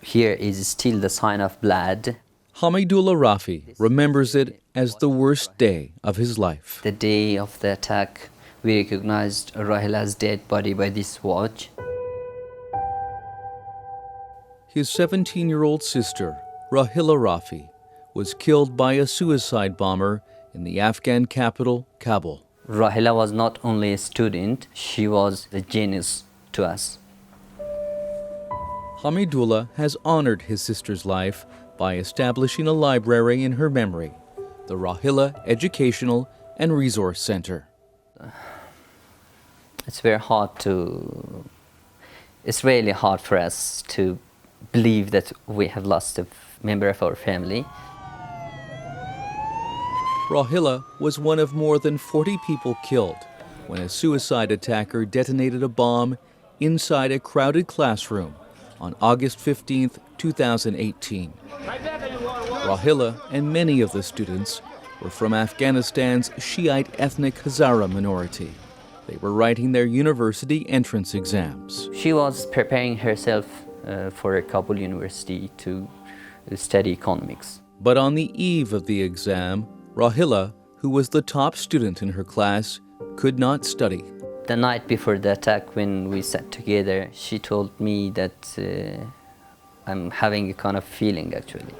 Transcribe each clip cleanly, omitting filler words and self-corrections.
Here is still the sign of blood. Hamidullah Rafi remembers it as the worst day of his life. The day of the attack, we recognized Rahila's dead body by this watch. His 17-year-old sister, Rahila Rafi, was killed by a suicide bomber in the Afghan capital, Kabul. Rahila was not only a student, she was a genius to us. Hamidullah has honored his sister's life by establishing a library in her memory, the Rahila Educational and Resource Center. It's really hard for us to believe that we have lost a member of our family. Rahila was one of more than 40 people killed when a suicide attacker detonated a bomb inside a crowded classroom on August 15, 2018. Rahila and many of the students were from Afghanistan's Shiite ethnic Hazara minority. They were writing their university entrance exams. She was preparing herself for Kabul University to study economics. But on the eve of the exam, Rahila, who was the top student in her class, could not study. The night before the attack, when we sat together, she told me that I'm having a kind of feeling, actually.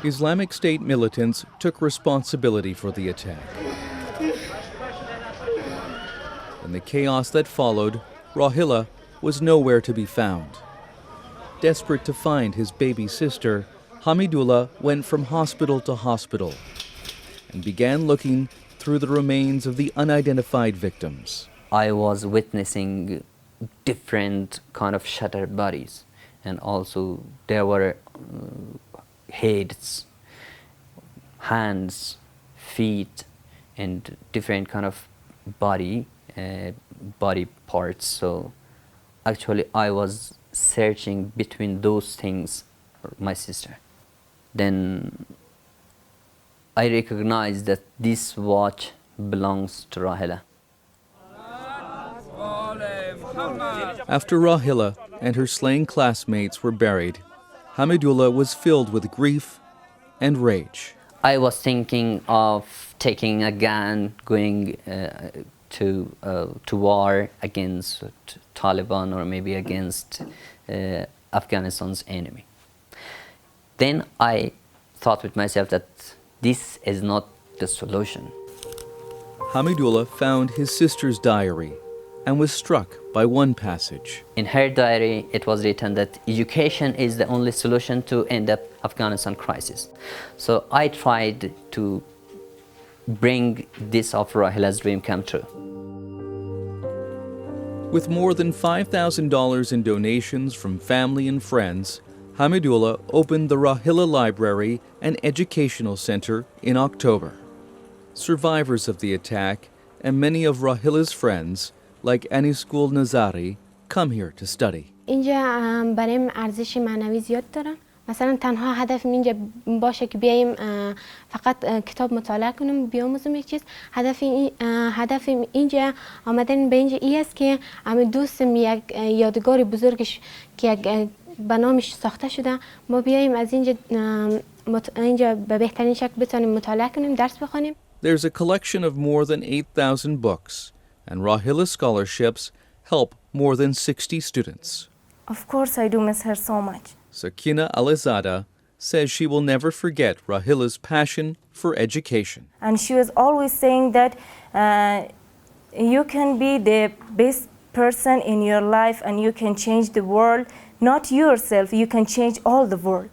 Islamic State militants took responsibility for the attack. In the chaos that followed, Rahila was nowhere to be found. Desperate to find his baby sister, Hamidullah went from hospital to hospital and began looking through the remains of the unidentified victims. I was witnessing different kind of shattered bodies, and also there were heads, hands, feet, and different kind of body parts. So actually I was searching between those things for my sister. Then I recognized that this watch belongs to Rahila. After Rahila and her slain classmates were buried, Hamidullah was filled with grief and rage. I was thinking of taking a gun, going to war against Taliban or maybe against Afghanistan's enemy. Then I thought with myself that this is not the solution. Hamidullah found his sister's diary and was struck by one passage. In her diary, it was written that education is the only solution to end up Afghanistan crisis. So I tried to bring this of Rahila's dream come true. With more than $5,000 in donations from family and friends, Hamidullah opened the Rahila Library and Educational Center in October. Survivors of the attack and many of Rahila's friends, like Aniskul Nazari, come here to study. اینجا برام ارزش معنوی زیاد داره. مثلا تنها هدف اینجا باشه که بیایم فقط کتاب مطالعه کنیم بیاموزیم یک چیز. هدف اینجا آمدن به اینجا است که همه دوستم یک یادگاری بزرگش که یک به نامش ساخته شده ما بیایم از اینجا به بهترین شکل بتونیم مطالعه کنیم درس بخونیم. There's a collection of more than 8,000 books, and Rahila scholarships help more than 60 students. Of course I do miss her so much. Sakina Alizada says she will never forget Rahila's passion for education. And she was always saying that you can be the best person in your life and you can change the world. Not yourself, you can change all the world.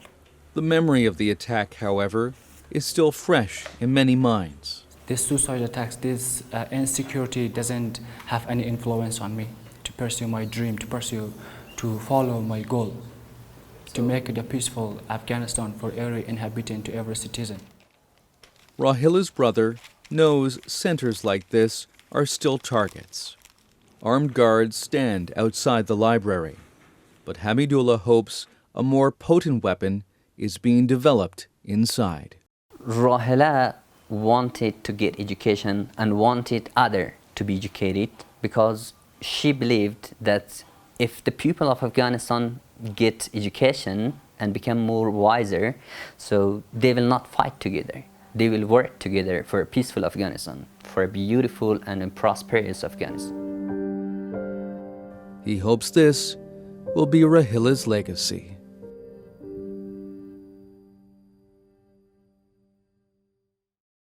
The memory of the attack, however, is still fresh in many minds. This suicide attacks, this insecurity doesn't have any influence on me to pursue my dream, to follow my goal, to make it a peaceful Afghanistan for every inhabitant, to every citizen. Rahila's brother knows centers like this are still targets. Armed guards stand outside the library, but Hamidullah hopes a more potent weapon is being developed inside. Rahila wanted to get education and wanted others to be educated because she believed that if the people of Afghanistan get education and become more wiser, so they will not fight together. They will work together for a peaceful Afghanistan, for a beautiful and a prosperous Afghanistan. He hopes this will be Rahila's legacy.